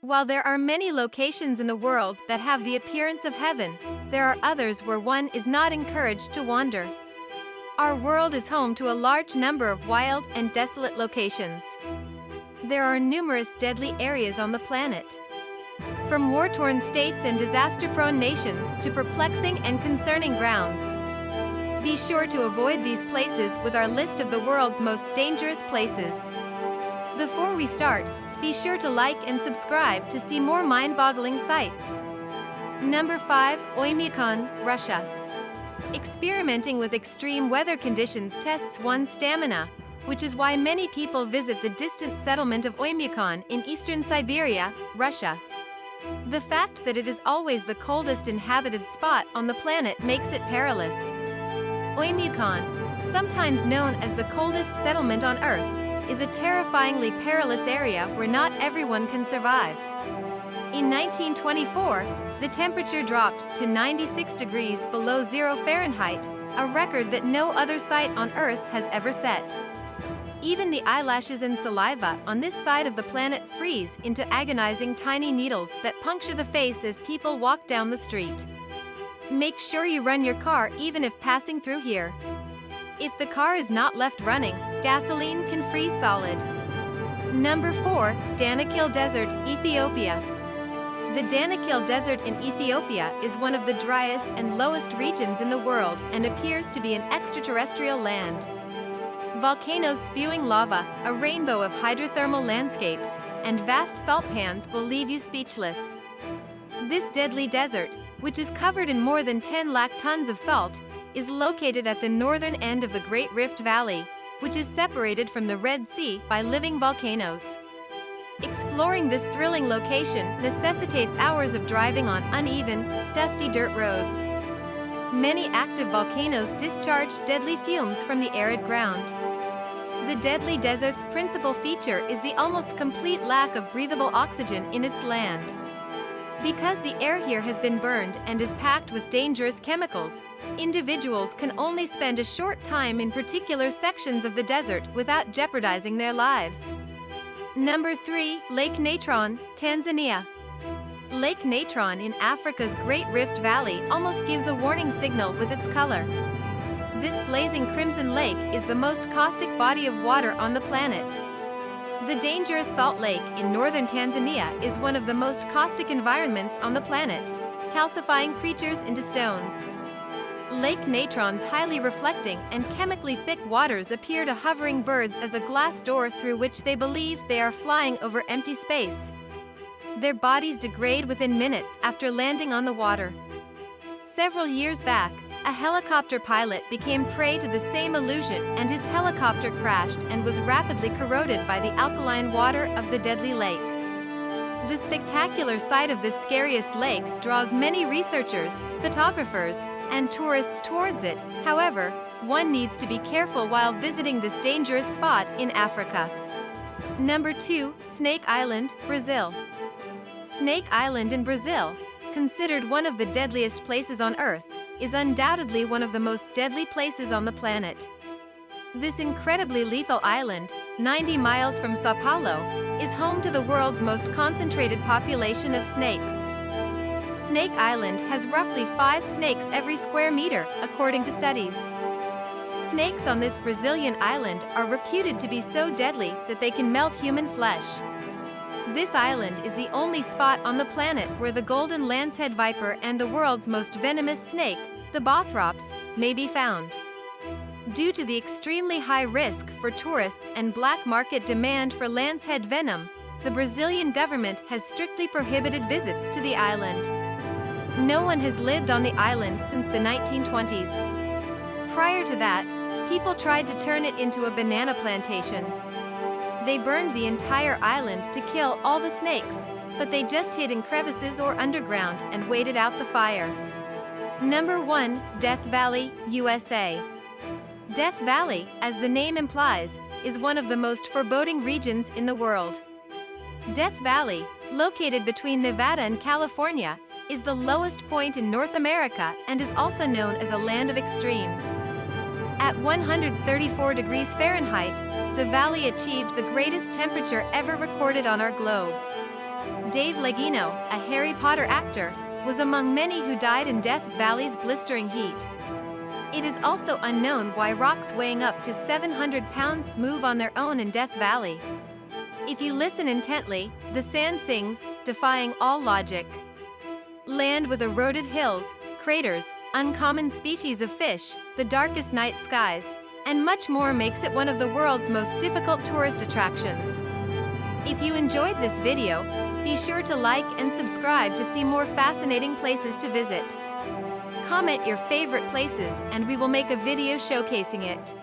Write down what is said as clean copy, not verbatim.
While there are many locations in the world that have the appearance of heaven, there are others where one is not encouraged to wander. Our world is home to a large number of wild and desolate locations. There are numerous deadly areas on the planet. From war-torn states and disaster-prone nations to perplexing and concerning grounds. Be sure to avoid these places with our list of the world's most dangerous places. Before we start, be sure to like and subscribe to see more mind-boggling sights. Number 5. Oymyakon, Russia. Experimenting with extreme weather conditions tests one's stamina, which is why many people visit the distant settlement of Oymyakon in eastern Siberia, Russia. The fact that it is always the coldest inhabited spot on the planet makes it perilous. Oymyakon, sometimes known as the coldest settlement on Earth, is a terrifyingly perilous area where not everyone can survive. In 1924, the temperature dropped to 96 degrees below 0 Fahrenheit, a record that no other site on Earth has ever set. Even the eyelashes and saliva on this side of the planet freeze into agonizing tiny needles that puncture the face as people walk down the street. Make sure you run your car even if passing through here. If the car is not left running, gasoline can freeze solid. Number 4. Danakil Desert, Ethiopia. The Danakil Desert in Ethiopia is one of the driest and lowest regions in the world and appears to be an extraterrestrial land. Volcanoes spewing lava, a rainbow of hydrothermal landscapes, and vast salt pans will leave you speechless. This deadly desert, which is covered in more than 10 lakh tons of salt, is located at the northern end of the Great Rift Valley, which is separated from the Red Sea by living volcanoes. Exploring this thrilling location necessitates hours of driving on uneven, dusty dirt roads. Many active volcanoes discharge deadly fumes from the arid ground. The deadly desert's principal feature is the almost complete lack of breathable oxygen in its land. Because the air here has been burned and is packed with dangerous chemicals, individuals can only spend a short time in particular sections of the desert without jeopardizing their lives. Number 3. Lake Natron, Tanzania. Lake Natron in Africa's Great Rift Valley almost gives a warning signal with its color. This blazing crimson lake is the most caustic body of water on the planet. The dangerous Salt Lake in northern Tanzania is one of the most caustic environments on the planet, calcifying creatures into stones. Lake Natron's highly reflecting and chemically thick waters appear to hovering birds as a glass door through which they believe they are flying over empty space. Their bodies degrade within minutes after landing on the water. Several years back, a helicopter pilot became prey to the same illusion and his helicopter crashed and was rapidly corroded by the alkaline water of the deadly lake. The spectacular sight of this scariest lake draws many researchers, photographers, and tourists towards it. However, one needs to be careful while visiting this dangerous spot in Africa. Number 2. Snake Island, Brazil. Snake Island in Brazil, considered one of the deadliest places on Earth, is undoubtedly one of the most deadly places on the planet. This incredibly lethal island, 90 miles from Sao Paulo, is home to the world's most concentrated population of snakes. Snake Island has roughly 5 snakes every square meter, according to studies. Snakes on this Brazilian island are reputed to be so deadly that they can melt human flesh. This island is the only spot on the planet where the golden lancehead viper and the world's most venomous snake, the Bothrops, may be found. Due to the extremely high risk for tourists and black market demand for lancehead venom, the Brazilian government has strictly prohibited visits to the island. No one has lived on the island since the 1920s. Prior to that, people tried to turn it into a banana plantation. They burned the entire island to kill all the snakes, but they just hid in crevices or underground and waited out the fire. Number 1. Death Valley, USA. Death Valley, as the name implies, is one of the most foreboding regions in the world. Death Valley, located between Nevada and California, is the lowest point in North America and is also known as a land of extremes. At 134 degrees Fahrenheit, the valley achieved the greatest temperature ever recorded on our globe. Dave Legino, a Harry Potter actor, was among many who died in Death Valley's blistering heat. It is also unknown why rocks weighing up to 700 pounds move on their own in Death Valley. If you listen intently, the sand sings, defying all logic. Land with eroded hills, craters, uncommon species of fish, the darkest night skies, and much more makes it one of the world's most difficult tourist attractions. If you enjoyed this video, be sure to like and subscribe to see more fascinating places to visit. Comment your favorite places and we will make a video showcasing it.